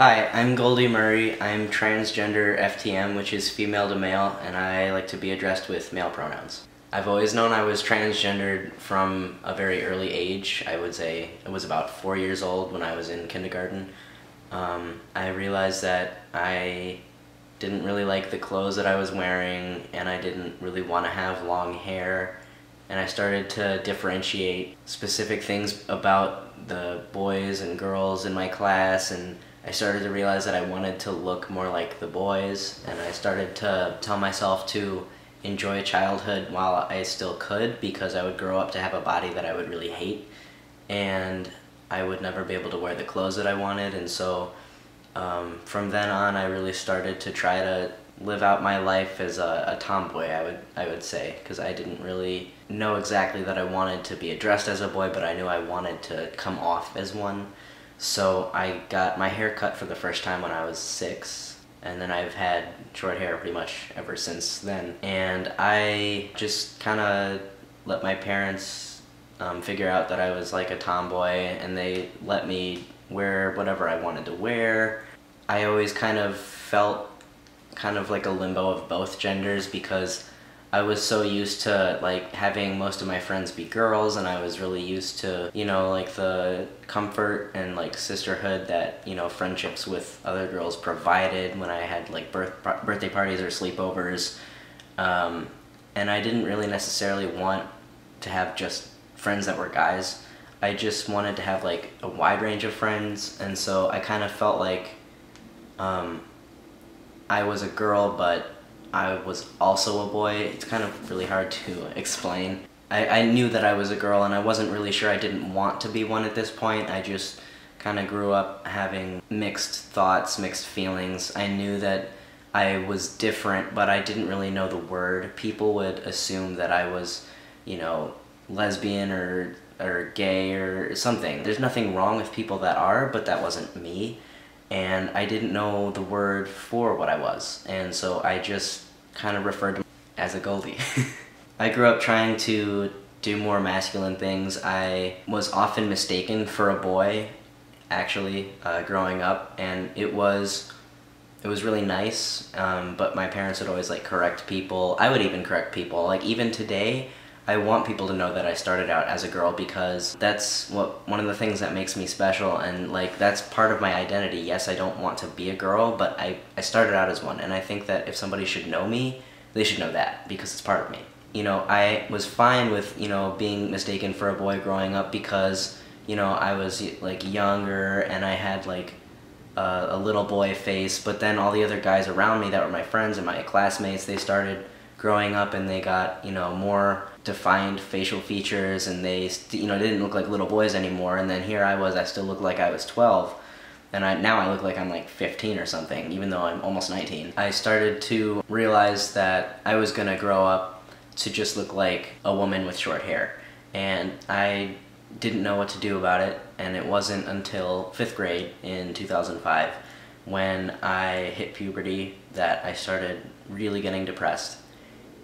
Hi, I'm Goldie Murray. I'm transgender FTM, which is female to male, and I like to be addressed with male pronouns. I've always known I was transgendered from a very early age. I would say it was about 4 years old when I was in kindergarten. I realized that I didn't really like the clothes that I was wearing, and I didn't really want to have long hair. And I started to differentiate specific things about the boys and girls in my class, and I started to realize that I wanted to look more like the boys, and I started to tell myself to enjoy childhood while I still could, because I would grow up to have a body that I would really hate, and I would never be able to wear the clothes that I wanted. And so from then on I really started to try to live out my life as a tomboy, I would say, because I didn't really know exactly that I wanted to be addressed as a boy, but I knew I wanted to come off as one. So I got my hair cut for the first time when I was 6, and then I've had short hair pretty much ever since then. And I just kind of let my parents figure out that I was like a tomboy, and they let me wear whatever I wanted to wear. I always kind of felt kind of like a limbo of both genders, because I was so used to like having most of my friends be girls, and I was really used to, you know, like the comfort and like sisterhood that, you know, friendships with other girls provided when I had like birthday parties or sleepovers. And I didn't really necessarily want to have just friends that were guys. I just wanted to have like a wide range of friends, and so I kind of felt like I was a girl, but I was also a boy. It's kind of really hard to explain. I knew that I was a girl, and I wasn't really sure I didn't want to be one at this point. I just kind of grew up having mixed thoughts, mixed feelings. I knew that I was different, but I didn't really know the word. People would assume that I was, you know, lesbian or gay or something. There's nothing wrong with people that are, but that wasn't me. And I didn't know the word for what I was, and so I just kind of referred to myself as a Goldie. I grew up trying to do more masculine things. I was often mistaken for a boy, actually, growing up, and it was really nice, but my parents would always like correct people. I would even correct people. Like even today, I want people to know that I started out as a girl, because that's one of the things that makes me special, and like that's part of my identity. Yes, I don't want to be a girl, but I started out as one, and I think that if somebody should know me, they should know that, because it's part of me. You know, I was fine with, you know, being mistaken for a boy growing up, because, you know, I was like younger and I had like a little boy face, but then all the other guys around me that were my friends and my classmates, they started growing up and they got, you know, more defined facial features, and they, you know, didn't look like little boys anymore. And then here I was, I still looked like I was 12, and now I look like I'm like 15 or something, even though I'm almost 19. I started to realize that I was gonna grow up to just look like a woman with short hair, and I didn't know what to do about it. And it wasn't until 5th grade in 2005 when I hit puberty that I started really getting depressed.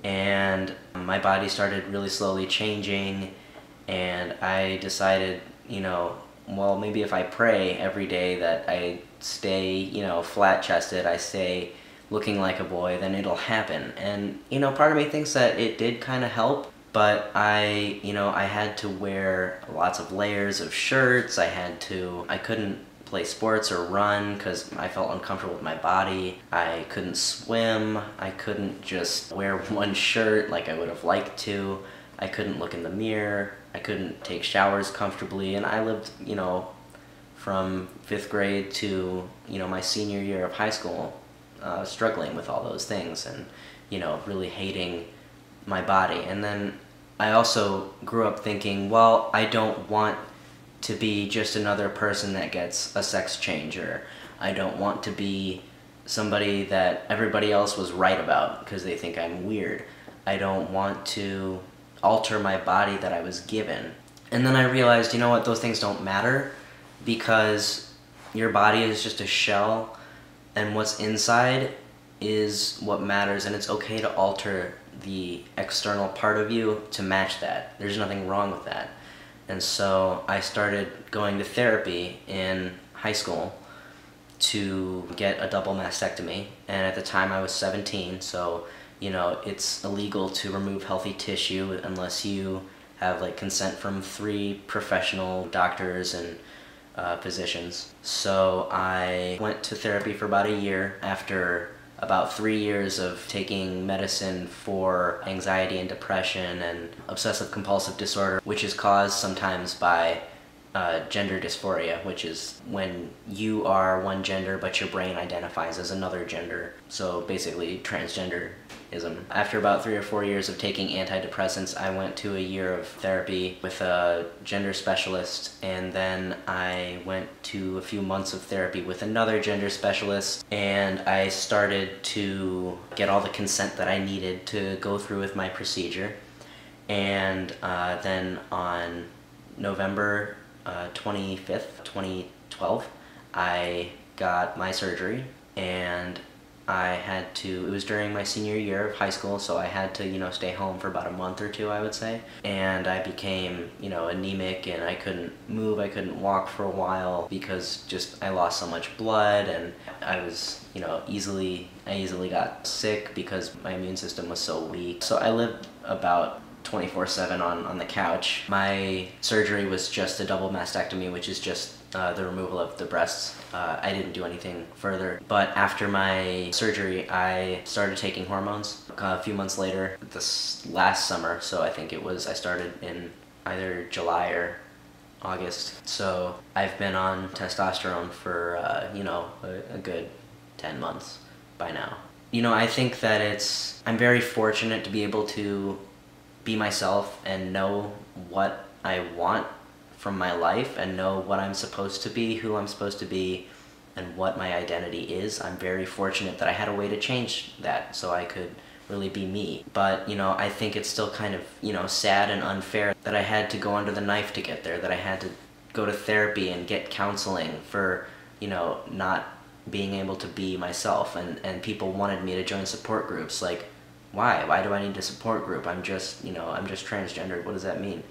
And my body started really slowly changing, and I decided, you know, well, maybe if I pray every day that I stay, you know, flat-chested, I stay looking like a boy, then it'll happen. And, you know, part of me thinks that it did kind of help, but I had to wear lots of layers of shirts. I couldn't play sports or run because I felt uncomfortable with my body. I couldn't swim. I couldn't just wear one shirt like I would have liked to. I couldn't look in the mirror. I couldn't take showers comfortably. And I lived, you know, from 5th grade to, you know, my senior year of high school, struggling with all those things and, you know, really hating my body. And then I also grew up thinking, well, I don't want to be just another person that gets a sex change, or I don't want to be somebody that everybody else was right about because they think I'm weird. I don't want to alter my body that I was given. And then I realized, you know what, those things don't matter, because your body is just a shell, and what's inside is what matters, and it's okay to alter the external part of you to match that. There's nothing wrong with that. And so I started going to therapy in high school to get a double mastectomy, and at the time I was 17, so you know, it's illegal to remove healthy tissue unless you have like consent from 3 professional doctors and physicians. So I went to therapy for about a year. After about 3 years of taking medicine for anxiety and depression and obsessive compulsive disorder, which is caused sometimes by gender dysphoria, which is when you are one gender but your brain identifies as another gender. So basically transgenderism. After about 3 or 4 years of taking antidepressants, I went to a year of therapy with a gender specialist, and then I went to a few months of therapy with another gender specialist, and I started to get all the consent that I needed to go through with my procedure. And then on November 25th, 2012, I got my surgery, and it was during my senior year of high school, so I had to, you know, stay home for about a month or 2, I would say. And I became, you know, anemic, and I couldn't move, I couldn't walk for a while because I lost so much blood, and I was, you know, I easily got sick because my immune system was so weak. So I lived about 24/7 on the couch. My surgery was just a double mastectomy, which is just the removal of the breasts. I didn't do anything further. But after my surgery, I started taking hormones a few months later, this last summer. So I think I started in either July or August. So I've been on testosterone for, you know, a good 10 months by now. You know, I think that I'm very fortunate to be able to be myself and know what I want from my life and know what I'm supposed to be, who I'm supposed to be, and what my identity is. I'm very fortunate that I had a way to change that so I could really be me. But, you know, I think it's still kind of, you know, sad and unfair that I had to go under the knife to get there, that I had to go to therapy and get counseling for, you know, not being able to be myself, and people wanted me to join support groups. Like, why? Why do I need a support group? I'm just, you know, I'm just transgendered. What does that mean?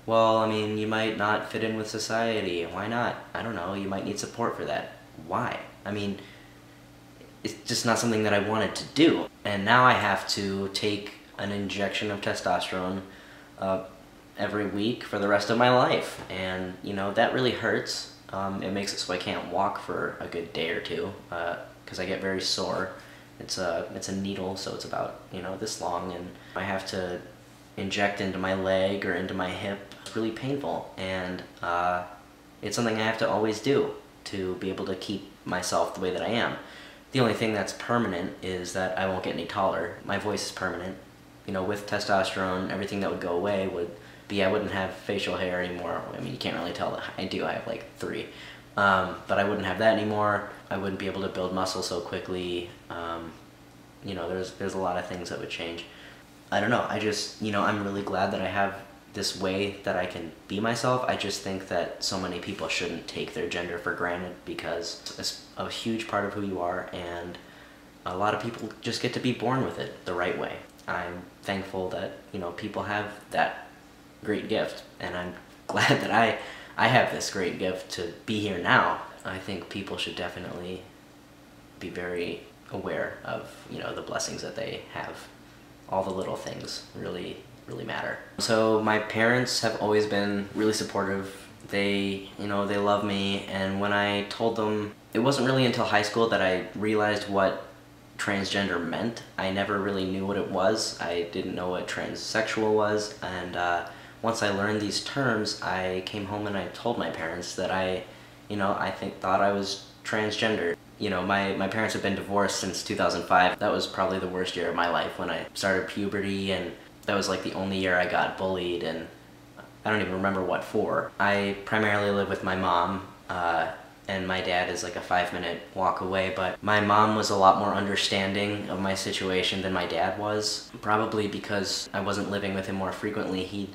Well, I mean, you might not fit in with society. Why not? I don't know. You might need support for that. Why? I mean, it's just not something that I wanted to do. And now I have to take an injection of testosterone every week for the rest of my life. And, you know, that really hurts. It makes it so I can't walk for a good day or 2 because I get very sore. It's a needle, so it's about, you know, this long, and I have to inject into my leg or into my hip. It's really painful, and it's something I have to always do to be able to keep myself the way that I am. The only thing that's permanent is that I won't get any taller. My voice is permanent. You know, with testosterone, everything that would go away would be I wouldn't have facial hair anymore. I mean, you can't really tell that I do. I have like 3. But I wouldn't have that anymore. I wouldn't be able to build muscle so quickly. You know, there's a lot of things that would change. I don't know, you know, I'm really glad that I have this way that I can be myself. I just think that so many people shouldn't take their gender for granted because it's a huge part of who you are, and a lot of people just get to be born with it the right way. I'm thankful that, you know, people have that great gift, and I'm glad that I have this great gift to be here now. I think people should definitely be very aware of, you know, the blessings that they have. All the little things really matter. So my parents have always been really supportive. They, you know, they love me, and when I told them, it wasn't really until high school that I realized what transgender meant. I never really knew what it was. I didn't know what transsexual was, and once I learned these terms, I came home and I told my parents that thought I was transgender. You know, my parents have been divorced since 2005. That was probably the worst year of my life when I started puberty, and that was like the only year I got bullied, and I don't even remember what for. I primarily live with my mom, and my dad is like a 5-minute walk away, but my mom was a lot more understanding of my situation than my dad was, probably because I wasn't living with him more frequently. He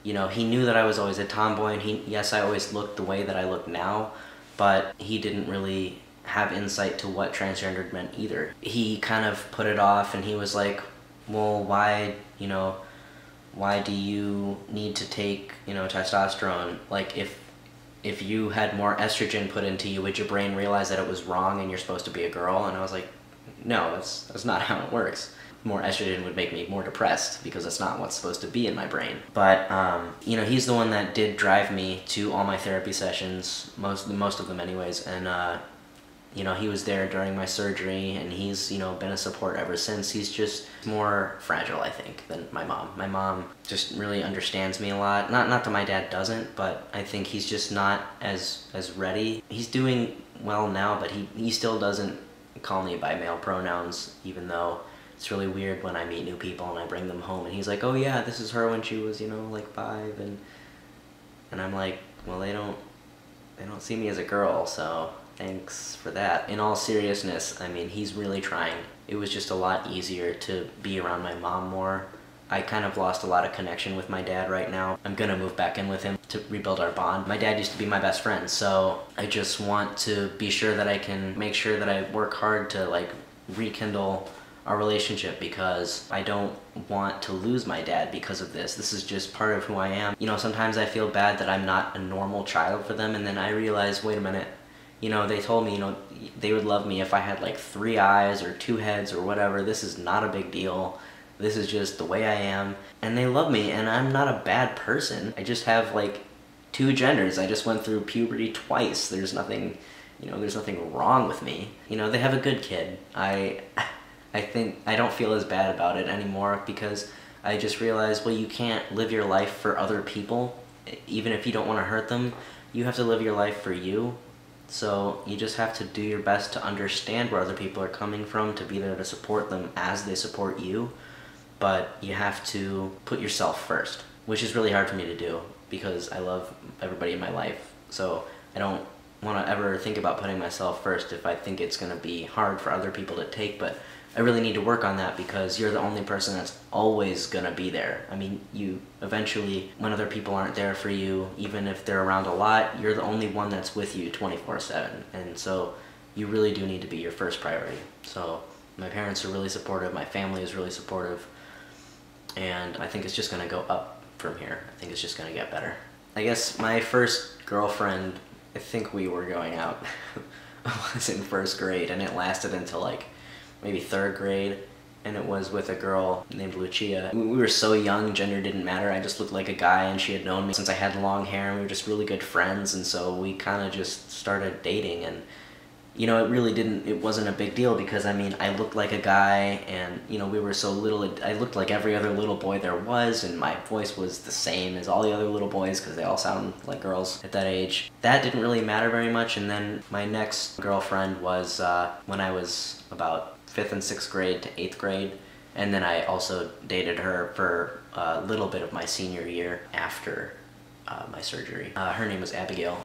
knew that I was always a tomboy, and yes, I always looked the way that I look now, but he didn't really have insight to what transgendered meant either. He kind of put it off, and he was like, well, why do you need to take, you know, testosterone? Like, if if you had more estrogen put into you, would your brain realize that it was wrong and you're supposed to be a girl? And I was like, no, that's not how it works. More estrogen would make me more depressed because that's not what's supposed to be in my brain. But, you know, he's the one that did drive me to all my therapy sessions, most of them anyways, and, you know, he was there during my surgery, and he's, you know, been a support ever since. He's just more fragile, I think, than my mom. My mom just really understands me a lot. Not that my dad doesn't, but I think he's just not as ready. He's doing well now, but he still doesn't call me by male pronouns, even though it's really weird when I meet new people and I bring them home, and he's like, oh yeah, this is her when she was, you know, like 5, and I'm like, well, they don't see me as a girl, so thanks for that. In all seriousness, I mean, he's really trying. It was just a lot easier to be around my mom more. I kind of lost a lot of connection with my dad right now. I'm gonna move back in with him to rebuild our bond. My dad used to be my best friend, so I just want to be sure that I can make sure that I work hard to like rekindle our relationship, because I don't want to lose my dad because of this. This is just part of who I am. You know, sometimes I feel bad that I'm not a normal child for them, and then I realize, wait a minute, you know, they told me, you know, they would love me if I had like 3 eyes or 2 heads or whatever. This is not a big deal. This is just the way I am. And they love me, and I'm not a bad person. I just have like 2 genders. I just went through puberty twice. There's nothing, you know, there's nothing wrong with me. You know, they have a good kid. I think I don't feel as bad about it anymore, because I just realized, well, you can't live your life for other people. Even if you don't want to hurt them, you have to live your life for you. So you just have to do your best to understand where other people are coming from, to be there to support them as they support you. But you have to put yourself first, which is really hard for me to do because I love everybody in my life. So I don't want to ever think about putting myself first if I think it's going to be hard for other people to take, but I really need to work on that, because you're the only person that's always going to be there. I mean, you eventually, when other people aren't there for you, even if they're around a lot, you're the only one that's with you 24/7. And so you really do need to be your first priority. So my parents are really supportive, my family is really supportive, and I think it's just going to go up from here. I think it's just going to get better. I guess my first girlfriend, I think we were going out, I was in 1st grade, and it lasted until like maybe 3rd grade, and it was with a girl named Lucia. We were so young, gender didn't matter. I just looked like a guy, and she had known me since I had long hair, and we were just really good friends, and so we kind of just started dating. And you know, it wasn't a big deal, because I mean, I looked like a guy, and you know, we were so little, I looked like every other little boy there was, and my voice was the same as all the other little boys, because they all sound like girls at that age. That didn't really matter very much. And then my next girlfriend was when I was about 5th and 6th grade to 8th grade, and then I also dated her for a little bit of my senior year after my surgery. Her name was Abigail.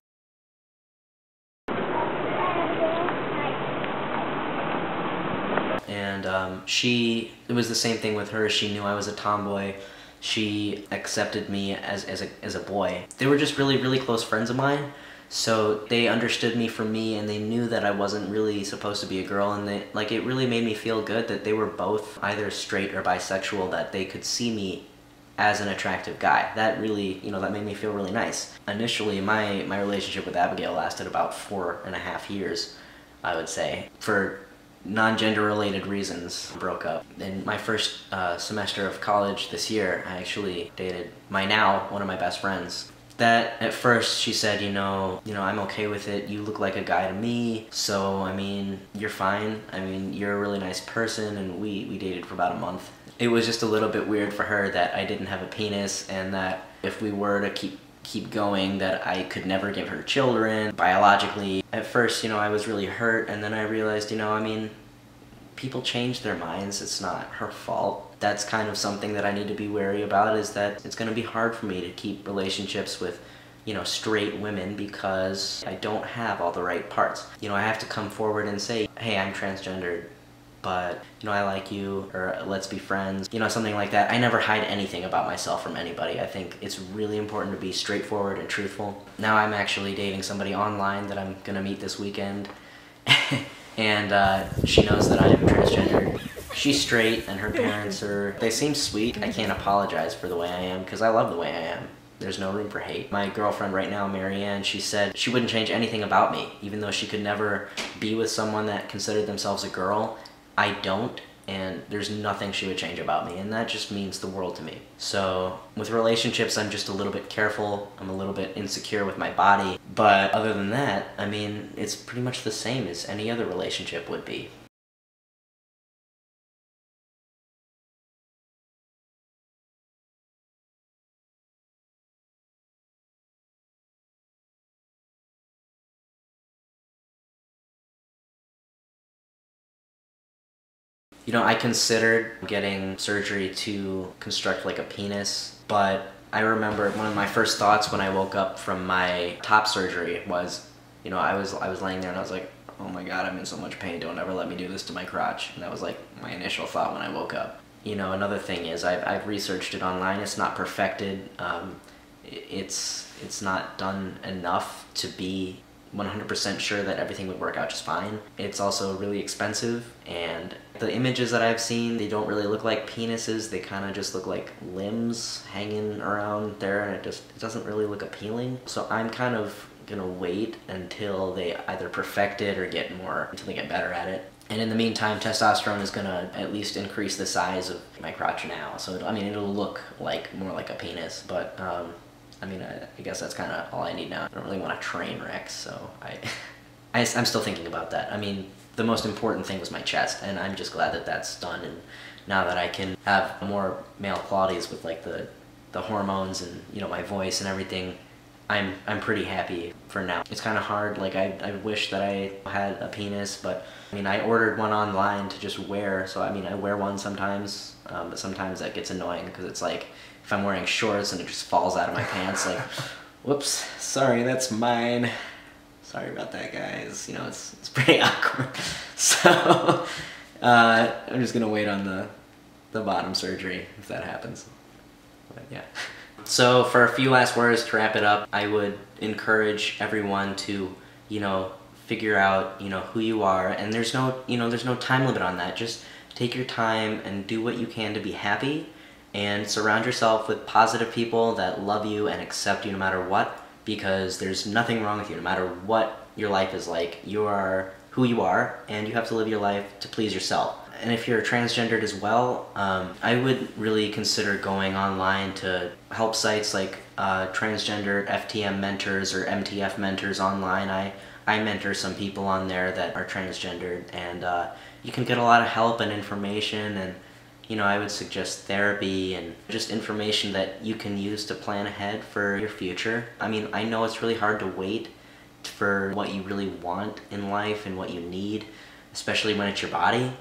And it was the same thing with her. She knew I was a tomboy. She accepted me as a boy. They were just really, really close friends of mine. So they understood me for me, and they knew that I wasn't really supposed to be a girl, and it really made me feel good that they were both either straight or bisexual, that they could see me as an attractive guy. That really, you know, that made me feel really nice. Initially, my relationship with Abigail lasted about 4.5 years, I would say. For non-gender related reasons, broke up. In my first semester of college this year, I actually dated one of my best friends. That at first she said, you know, I'm okay with it. You look like a guy to me, so I mean, you're fine. I mean, you're a really nice person, and we dated for about a month. It was just a little bit weird for her that I didn't have a penis, and that if we were to keep going, that I could never give her children biologically. At first, you know, I was really hurt, and then I realized, you know, I mean, people change their minds. It's not her fault. That's kind of something that I need to be wary about, is that it's going to be hard for me to keep relationships with, you know, straight women, because I don't have all the right parts. You know, I have to come forward and say, hey, I'm transgendered, but, you know, I like you, or let's be friends, you know, something like that. I never hide anything about myself from anybody. I think it's really important to be straightforward and truthful. Now I'm actually dating somebody online that I'm going to meet this weekend, and she knows that I am transgendered. She's straight, and her parents they seem sweet. I can't apologize for the way I am, because I love the way I am. there's no room for hate. My girlfriend right now, Marianne, she said she wouldn't change anything about me, even though she could never be with someone that considered themselves a girl. I don't, and there's nothing she would change about me, and that just means the world to me. So with relationships, I'm just a little bit careful. I'm a little bit insecure with my body, but other than that, I mean, it's pretty much the same as any other relationship would be. You know, I considered getting surgery to construct like a penis, but I remember one of my first thoughts when I woke up from my top surgery was, you know, I was laying there and I was like, oh my god, I'm in so much pain, don't ever let me do this to my crotch. And that was like my initial thought when I woke up. You know, another thing is I've researched it online. It's not perfected. It's not done enough to be 100% sure that everything would work out just fine. It's also really expensive, and the images that I've seen, they don't really look like penises. They kind of just look like limbs hanging around there, and it doesn't really look appealing. So I'm kind of gonna wait until they either perfect it or until they get better at it. And in the meantime, testosterone is gonna at least increase the size of my crotch now. So I mean, it'll look like more like a penis, but I mean, I guess that's kind of all I need now. I don't really want a train wreck, so I'm still thinking about that. I mean, the most important thing was my chest, and I'm just glad that that's done. And now that I can have more male qualities with like the hormones and, you know, my voice and everything, I'm pretty happy for now. It's kind of hard. Like I wish that I had a penis, but I mean, I ordered one online to just wear. So I mean, I wear one sometimes, but sometimes that gets annoying because it's like, if I'm wearing shorts and it just falls out of my pants, like, whoops, sorry, that's mine. Sorry about that, guys. You know, it's pretty awkward. So, I'm just gonna wait on the bottom surgery if that happens. But yeah. So for a few last words to wrap it up, I would encourage everyone to, you know, figure out, you know, who you are, and there's no time limit on that. Just take your time and do what you can to be happy. And surround yourself with positive people that love you and accept you no matter what, because there's nothing wrong with you. No matter what your life is like, you are who you are, and you have to live your life to please yourself. And if you're transgendered as well, I would really consider going online to help sites like Transgender FTM Mentors or MTF Mentors online. I mentor some people on there that are transgendered, and you can get a lot of help and information, and you know, I would suggest therapy and just information that you can use to plan ahead for your future. I mean, I know it's really hard to wait for what you really want in life and what you need, especially when it's your body.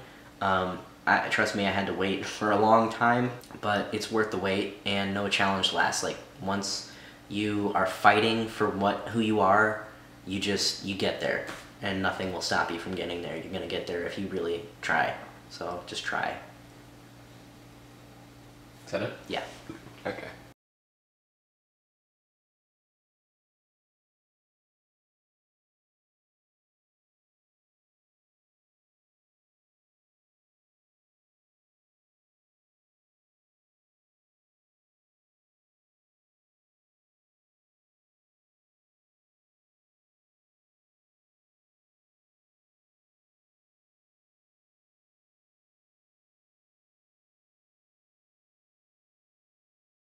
Trust me, I had to wait for a long time, but it's worth the wait, and no challenge lasts. Like, once you are fighting for who you are, you get there, and nothing will stop you from getting there. You're gonna get there if you really try. So just try. Is that it? Yeah. Okay.